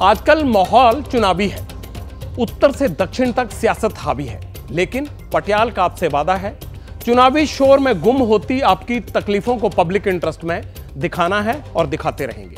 आजकल माहौल चुनावी है, उत्तर से दक्षिण तक सियासत हावी है, लेकिन पटियाल का आपसे वादा है, चुनावी शोर में गुम होती आपकी तकलीफों को पब्लिक इंटरेस्ट में दिखाना है और दिखाते रहेंगे।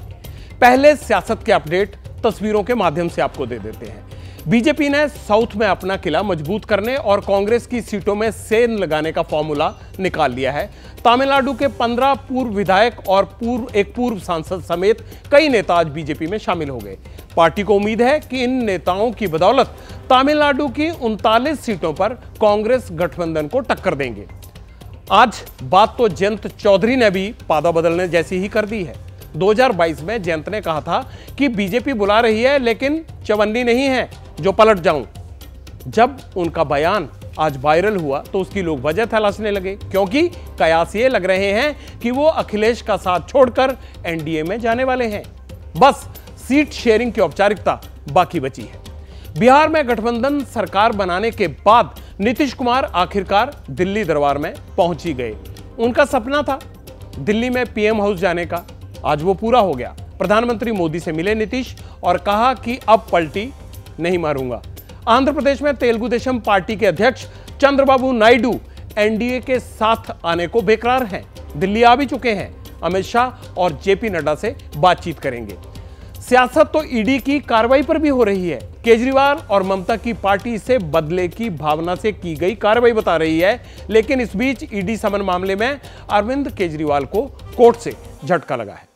पहले सियासत के अपडेट तस्वीरों के माध्यम से आपको दे देते हैं। बीजेपी ने साउथ में अपना किला मजबूत करने और कांग्रेस की सीटों में सेंध लगाने का फॉर्मूला निकाल लिया है। तमिलनाडु के 15 पूर्व विधायक और एक पूर्व सांसद समेत कई नेता आज बीजेपी में शामिल हो गए। पार्टी को उम्मीद है कि इन नेताओं की बदौलत तमिलनाडु की 39 सीटों पर कांग्रेस गठबंधन को टक्कर देंगे। आज बात तो जयंत चौधरी ने भी पादा बदलने जैसी ही कर दी है। 2022 में जयंत ने कहा था कि बीजेपी बुला रही है लेकिन चवन्नी नहीं है जो पलट जाऊं। जब उनका बयान आज वायरल हुआ तो उसकी लोग वजह तलाशने लगे, क्योंकि कयास ये लग रहे हैं कि वो अखिलेश का साथ छोड़कर एनडीए में जाने वाले हैं। बस सीट शेयरिंग की औपचारिकता बाकी बची है। बिहार में गठबंधन सरकार बनाने के बाद नीतीश कुमार आखिरकार दिल्ली दरबार में पहुंच ही गए। उनका सपना था दिल्ली में पीएम हाउस जाने का, आज वो पूरा हो गया। प्रधानमंत्री मोदी से मिले नीतीश और कहा कि अब पलटी नहीं मारूंगा। आंध्र प्रदेश में तेलुगु देशम पार्टी के अध्यक्ष चंद्रबाबू नायडू एनडीए के साथ आने को बेकरार हैं। दिल्ली आ भी चुके हैं। अमित शाह और जेपी नड्डा से बातचीत करेंगे। सियासत तो ईडी की कार्रवाई पर भी हो रही है। केजरीवाल और ममता की पार्टी से बदले की भावना से की गई कार्रवाई बता रही है, लेकिन इस बीच ईडी समन मामले में अरविंद केजरीवाल को कोर्ट से झटका लगा है।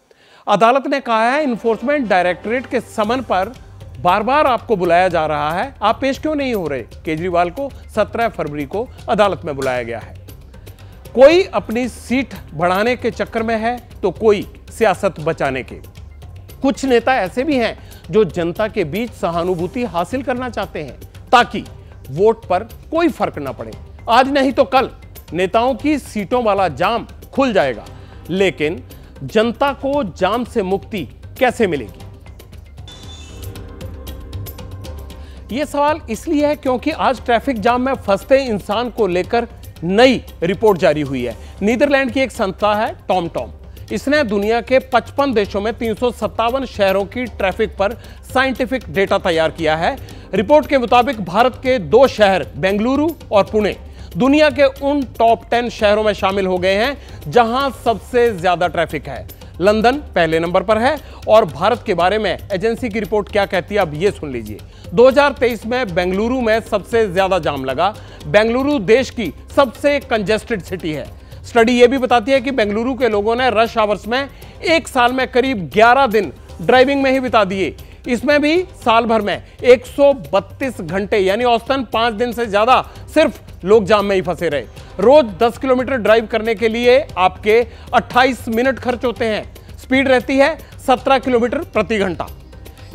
अदालत ने कहा है इन्फोर्समेंट डायरेक्टरेट के समन पर बार बार आपको बुलाया जा रहा है, आप पेश क्यों नहीं हो रहे। केजरीवाल को 17 फरवरी को अदालत में बुलाया गया है। कोई अपनी सीट बढ़ाने के चक्कर में है तो कोई सियासत बचाने के। कुछ नेता ऐसे भी हैं जो जनता के बीच सहानुभूति हासिल करना चाहते हैं ताकि वोट पर कोई फर्क ना पड़े। आज नहीं तो कल नेताओं की सीटों वाला जाम खुल जाएगा, लेकिन जनता को जाम से मुक्ति कैसे मिलेगी? यह सवाल इसलिए है क्योंकि आज ट्रैफिक जाम में फंसते इंसान को लेकर नई रिपोर्ट जारी हुई है। नीदरलैंड की एक संस्था है टॉमटॉम। इसने दुनिया के 55 देशों में 357 शहरों की ट्रैफिक पर साइंटिफिक डेटा तैयार किया है। रिपोर्ट के मुताबिक भारत के 2 शहर बेंगलुरु और पुणे दुनिया के उन टॉप 10 शहरों में शामिल हो गए हैं जहां सबसे ज्यादा ट्रैफिक है। लंदन पहले नंबर पर है। और भारत के बारे में एजेंसी की रिपोर्ट क्या कहती है, अब यह सुन लीजिए। 2023 में बेंगलुरु में सबसे ज्यादा जाम लगा। बेंगलुरु देश की सबसे कंजेस्टेड सिटी है। स्टडी यह भी बताती है कि बेंगलुरु के लोगों ने रश आवर्स में एक साल में करीब 11 दिन ड्राइविंग में ही बिता दिए। इसमें भी साल भर में 132 घंटे यानी औसतन 5 दिन से ज्यादा सिर्फ लोग जाम में ही फंसे रहे। रोज 10 किलोमीटर ड्राइव करने के लिए आपके 28 मिनट खर्च होते हैं। स्पीड रहती है 17 किलोमीटर प्रति घंटा।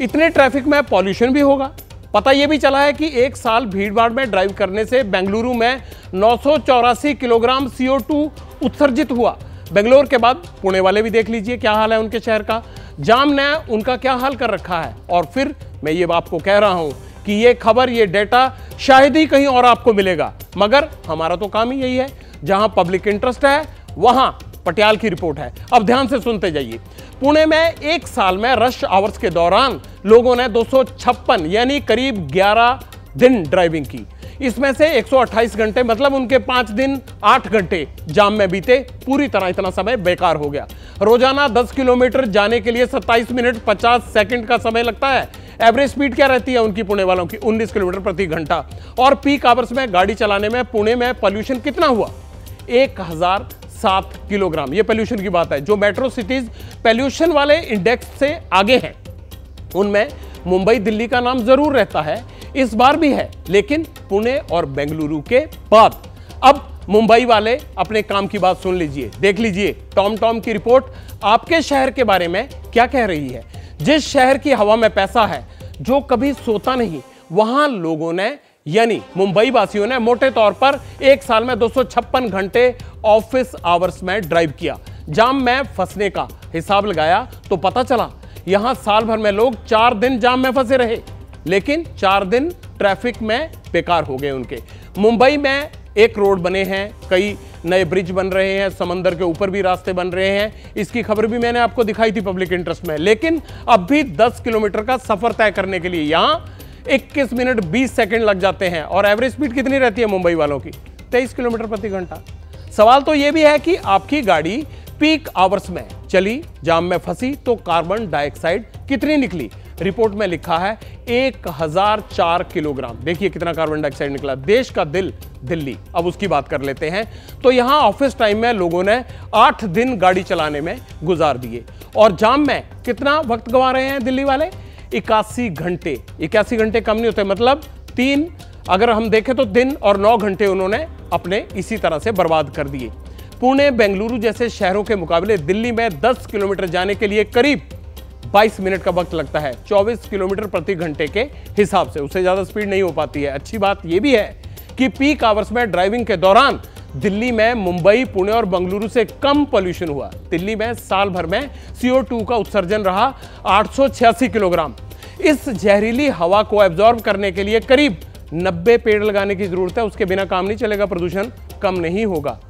इतने ट्रैफिक में पॉल्यूशन भी होगा। पता यह भी चला है कि एक साल भीड़भाड़ में ड्राइव करने से बेंगलुरु में 984 किलोग्राम CO2 उत्सर्जित हुआ। बेंगलोर के बाद पुणे वाले भी देख लीजिए क्या हाल है उनके शहर का। जाम ने उनका क्या हाल कर रखा है। और फिर मैं ये आपको कह रहा हूं कि ये खबर, ये डेटा शायद ही कहीं और आपको मिलेगा, मगर हमारा तो काम ही यही है। जहां पब्लिक इंटरेस्ट है वहां पटियाल की रिपोर्ट है। अब ध्यान से सुनते जाइए। पुणे में एक साल में रश आवर्स के दौरान लोगों ने 256 यानी करीब 11 दिन ड्राइविंग की। इसमें से 128 घंटे मतलब उनके 5 दिन 8 घंटे जाम में बीते। पूरी तरह इतना समय बेकार हो गया। रोजाना 10 किलोमीटर जाने के लिए 27 मिनट 50 सेकंड का समय लगता है। एवरेज स्पीड क्या रहती है उनकी, पुणे वालों की 19 किलोमीटर प्रति घंटा। और पीक आवर्स में गाड़ी चलाने में पुणे में पॉल्यूशन कितना हुआ, 1007 किलोग्राम। ये पॉल्यूशन की बात है। जो मेट्रो सिटीज पॉल्यूशन वाले इंडेक्स से आगे हैं उनमें मुंबई दिल्ली का नाम जरूर रहता है, इस बार भी है, लेकिन पुणे और बेंगलुरु के बाद। अब मुंबई वाले अपने काम की बात सुन लीजिए, देख लीजिए टॉमटॉम की रिपोर्ट आपके शहर के बारे में क्या कह रही है। जिस शहर की हवा में पैसा है, जो कभी सोता नहीं, वहां लोगों ने यानी मुंबई वासियों ने मोटे तौर पर एक साल में 256 घंटे ऑफिस आवर्स में ड्राइव किया। जाम में फंसने का हिसाब लगाया तो पता चला यहां साल भर में लोग 4 दिन जाम में फंसे रहे, लेकिन 4 दिन ट्रैफिक में बेकार हो गए उनके। मुंबई में एक रोड बने हैं, कई नए ब्रिज बन रहे हैं, समंदर के ऊपर भी रास्ते बन रहे हैं। इसकी खबर भी मैंने आपको दिखाई थी पब्लिक इंटरेस्ट में। लेकिन अब भी 10 किलोमीटर का सफर तय करने के लिए यहां 21 मिनट 20 सेकंड लग जाते हैं। और एवरेज स्पीड कितनी रहती है मुंबई वालों की? 23 किलोमीटर प्रति घंटा। सवाल तो यह भी है कि आपकी गाड़ी पीक आवर्स में चली, जाम में फंसी तो कार्बन डाइऑक्साइड कितनी निकली? रिपोर्ट में लिखा है 1004 किलोग्राम। देखिए कितना कार्बन डाइऑक्साइड निकला। देश का दिल दिल्ली, अब उसकी बात कर लेते हैं। तो यहां ऑफिस टाइम में लोगों ने 8 दिन गाड़ी चलाने में गुजार दिए और जाम में कितना वक्त गंवा रहे हैं दिल्ली वाले? 81 घंटे। 81 घंटे कम नहीं होते, मतलब 3, अगर हम देखें तो दिन और 9 घंटे उन्होंने अपने इसी तरह से बर्बाद कर दिए। पुणे, बेंगलुरु जैसे शहरों के मुकाबले दिल्ली में 10 किलोमीटर जाने के लिए करीब 22 मिनट का वक्त लगता है, 24 किलोमीटर प्रति घंटे के हिसाब से। उससे ज्यादा स्पीड नहीं हो पाती है। अच्छी बात यह भी है कि पीक आवर्स में ड्राइविंग के दौरान दिल्ली में मुंबई, पुणे और बेंगलुरु से कम पोल्यूशन हुआ। दिल्ली में साल भर में CO2 का उत्सर्जन रहा 886 किलोग्राम। इस जहरीली हवा को एब्जॉर्ब करने के लिए करीब 90 पेड़ लगाने की जरूरत है। उसके बिना काम नहीं चलेगा, प्रदूषण कम नहीं होगा।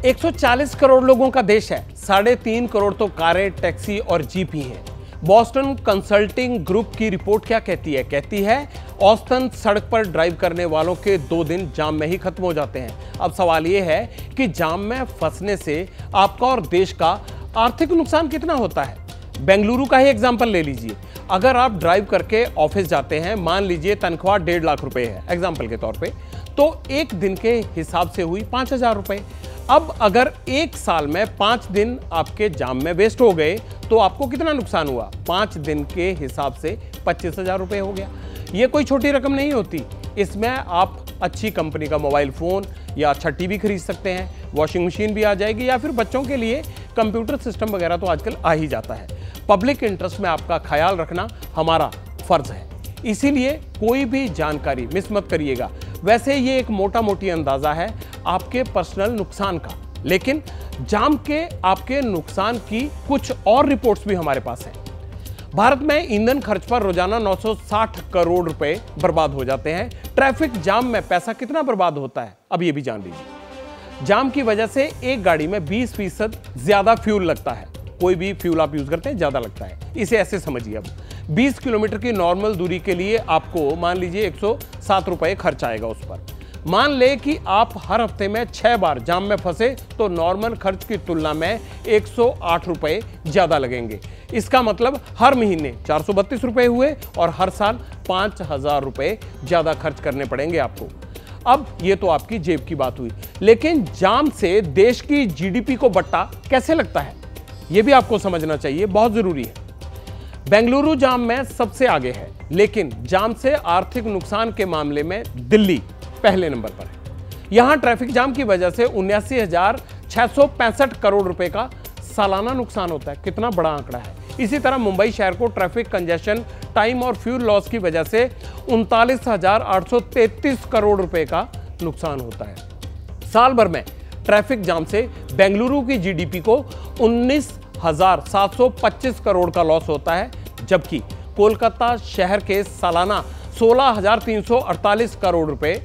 140 करोड़ लोगों का देश है, 3.5 करोड़ तो कारें, टैक्सी और जीप ही हैं। बॉस्टन कंसल्टिंग ग्रुप की रिपोर्ट क्या कहती है? कहती है औसतन सड़क पर ड्राइव करने वालों के 2 दिन जाम में ही खत्म हो जाते हैं। अब सवाल यह है कि जाम में फंसने से आपका और देश का आर्थिक नुकसान कितना होता है? बेंगलुरु का ही एग्जाम्पल ले लीजिए। अगर आप ड्राइव करके ऑफिस जाते हैं, मान लीजिए तनख्वाह 1.5 लाख रुपए है एग्जाम्पल के तौर पे, तो एक दिन के हिसाब से हुई 5,000 रुपए। अब अगर एक साल में 5 दिन आपके जाम में वेस्ट हो गए तो आपको कितना नुकसान हुआ? 5 दिन के हिसाब से 25,000 रुपए हो गया। ये कोई छोटी रकम नहीं होती। इसमें आप अच्छी कंपनी का मोबाइल फ़ोन या अच्छा टीवी खरीद सकते हैं, वॉशिंग मशीन भी आ जाएगी, या फिर बच्चों के लिए कंप्यूटर सिस्टम वगैरह तो आजकल आ ही जाता है। पब्लिक इंटरेस्ट में आपका ख्याल रखना हमारा फर्ज है, इसीलिए कोई भी जानकारी मिस मत करिएगा। वैसे ये एक मोटा मोटी अंदाजा है आपके पर्सनल नुकसान का, लेकिन जाम के आपके नुकसान की कुछ और रिपोर्ट्स भी हमारे पास हैं। भारत में ईंधन खर्च पर रोजाना 960 करोड़ रुपए बर्बाद हो जाते हैं। ट्रैफिक जाम में पैसा कितना बर्बाद होता है, अब ये भी जान लीजिए। जाम की वजह से एक गाड़ी में 20% ज्यादा फ्यूल लगता है। कोई भी फ्यूल आप यूज करते हैं ज्यादा लगता है, इसे ऐसे समझिए। अब 20 किलोमीटर की नॉर्मल दूरी के लिए आपको मान लीजिए 107 रुपए खर्च आएगा उस पर। मान ले कि आप हर हफ्ते में 6 बार जाम में फंसे तो नॉर्मल खर्च की तुलना में 108 रुपए ज्यादा लगेंगे। इसका मतलब हर महीने 432 रुपए हुए और हर साल 5,000 रुपए ज्यादा खर्च करने पड़ेंगे आपको। अब ये तो आपकी जेब की बात हुई, लेकिन जाम से देश की GDP को बट्टा कैसे लगता है ये भी आपको समझना चाहिए, बहुत जरूरी है। बेंगलुरु जाम में सबसे आगे है, लेकिन जाम से आर्थिक नुकसान के मामले में दिल्ली पहले नंबर पर है। यहां ट्रैफिक जाम की वजह से 79,665 करोड़ रुपए का सालाना नुकसान होता है। कितना बड़ा आंकड़ा है। इसी तरह मुंबई शहर को ट्रैफिक कंजेशन, टाइम और फ्यूल लॉस की वजह से 39,833 करोड़ रुपए का नुकसान होता है। साल भर में ट्रैफिक जाम से बेंगलुरु की GDP को 19,725 करोड़ का लॉस होता है, जबकि कोलकाता शहर के सालाना 16,348 करोड़ रुपए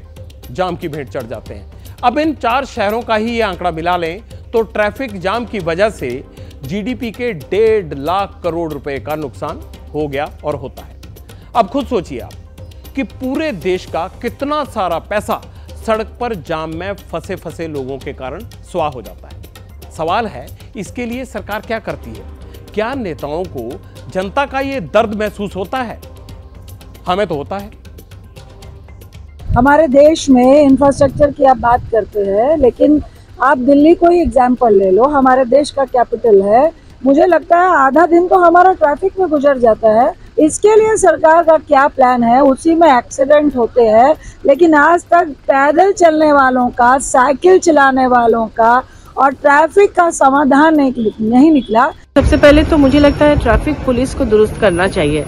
जाम की भेंट चढ़ जाते हैं। अब इन 4 शहरों का ही ये आंकड़ा मिला लें तो ट्रैफिक जाम की वजह से GDP के 1.5 लाख करोड़ रुपए का नुकसान हो गया और होता है। अब खुद सोचिए आप कि पूरे देश का कितना सारा पैसा सड़क पर जाम में फंसे फंसे लोगों के कारण स्वाह हो जाता है। सवाल है इसके लिए सरकार क्या करती है? क्या नेताओं को जनता का ये दर्द महसूस होता है? हमें तो होता है। हमारे देश में इंफ्रास्ट्रक्चर की आप बात करते हैं, लेकिन आप दिल्ली को ही एग्जाम्पल ले लो, हमारे देश का कैपिटल है। मुझे लगता है आधा दिन तो हमारा ट्रैफिक में गुजर जाता है। इसके लिए सरकार का क्या प्लान है? उसी में एक्सीडेंट होते हैं, लेकिन आज तक पैदल चलने वालों का, साइकिल चलाने वालों का और ट्रैफिक का समाधान नहीं निकला। सबसे पहले तो मुझे लगता है ट्रैफिक पुलिस को दुरुस्त करना चाहिए,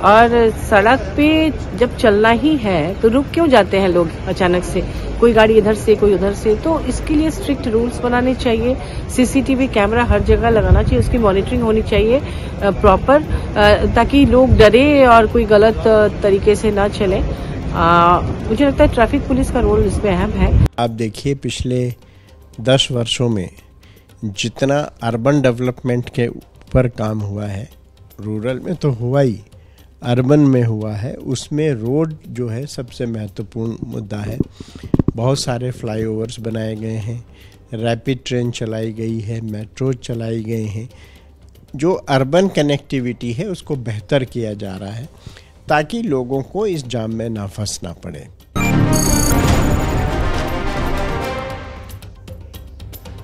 और सड़क पे जब चलना ही है तो रुक क्यों जाते हैं लोग अचानक से, कोई गाड़ी इधर से कोई उधर से। तो इसके लिए स्ट्रिक्ट रूल्स बनाने चाहिए, CCTV कैमरा हर जगह लगाना चाहिए, उसकी मॉनिटरिंग होनी चाहिए प्रॉपर, ताकि लोग डरे और कोई गलत तरीके से ना चलें। मुझे लगता है ट्रैफिक पुलिस का रोल इसमें अहम है। आप देखिए पिछले 10 वर्षों में जितना अर्बन डेवलपमेंट के ऊपर काम हुआ है, रूरल में तो हुआ ही, अर्बन में हुआ है, उसमें रोड जो है सबसे महत्वपूर्ण मुद्दा है। बहुत सारे फ्लाईओवर्स बनाए गए हैं, रैपिड ट्रेन चलाई गई है, मेट्रो चलाई गए हैं। जो अर्बन कनेक्टिविटी है उसको बेहतर किया जा रहा है ताकि लोगों को इस जाम में ना फंसना पड़े।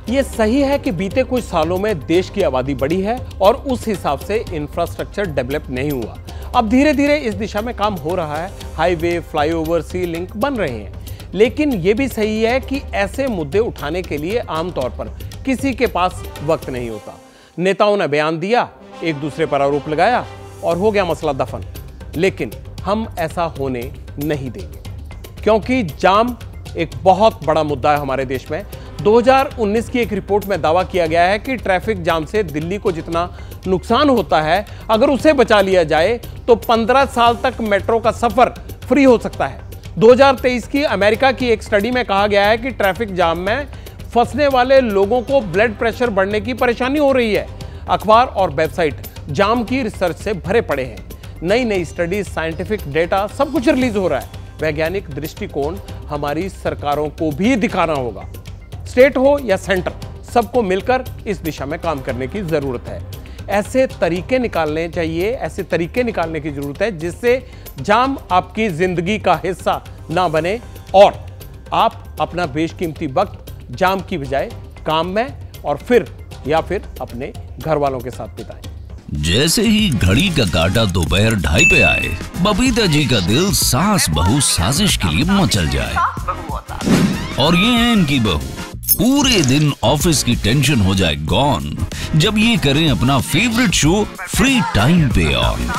ये सही है कि बीते कुछ सालों में देश की आबादी बढ़ी है और उस हिसाब से इंफ्रास्ट्रक्चर डेवलप नहीं हुआ। अब धीरे धीरे इस दिशा में काम हो रहा है, हाईवे, फ्लाईओवर, सी लिंक बन रहे हैं। लेकिन ये भी सही है कि ऐसे मुद्दे उठाने के लिए आमतौर पर किसी के पास वक्त नहीं होता। नेताओं ने बयान दिया, एक दूसरे पर आरोप लगाया और हो गया मसला दफन। लेकिन हम ऐसा होने नहीं देंगे, क्योंकि जाम एक बहुत बड़ा मुद्दा है हमारे देश में। 2019 की एक रिपोर्ट में दावा किया गया है कि ट्रैफिक जाम से दिल्ली को जितना नुकसान होता है, अगर उसे बचा लिया जाए तो 15 साल तक मेट्रो का सफर फ्री हो सकता है। 2023 की अमेरिका की एक स्टडी में कहा गया है कि ट्रैफिक जाम में फंसने वाले लोगों को ब्लड प्रेशर बढ़ने की परेशानी हो रही है। अखबार और वेबसाइट जाम की रिसर्च से भरे पड़े हैं। नई नई स्टडीज, साइंटिफिक डेटा, सब कुछ रिलीज हो रहा है। वैज्ञानिक दृष्टिकोण हमारी सरकारों को भी दिखाना होगा। स्टेट हो या सेंटर, सबको मिलकर इस दिशा में काम करने की जरूरत है। ऐसे तरीके निकालने चाहिए, ऐसे तरीके निकालने की जरूरत है जिससे जाम आपकी जिंदगी का हिस्सा ना बने और आप अपना बेशकीमती वक्त जाम की बजाय काम में और फिर अपने घर वालों के साथ बिताएं। जैसे ही घड़ी का काटा दोपहर 2:30 पे आए, बबीता जी का दिल सास बहू साजिश के लिए मचल जाए। और ये है इनकी बहू, पूरे दिन ऑफिस की टेंशन हो जाए गॉन जब ये करें अपना फेवरेट शो फ्री टाइम पे ऑन।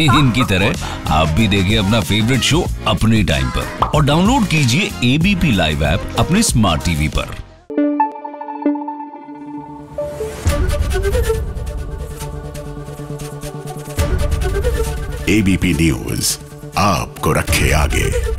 इनकी तरह आप भी देखें अपना फेवरेट शो अपने टाइम पर और डाउनलोड कीजिए ABP लाइव ऐप अपने स्मार्ट टीवी पर। ABP न्यूज आपको रखे आगे।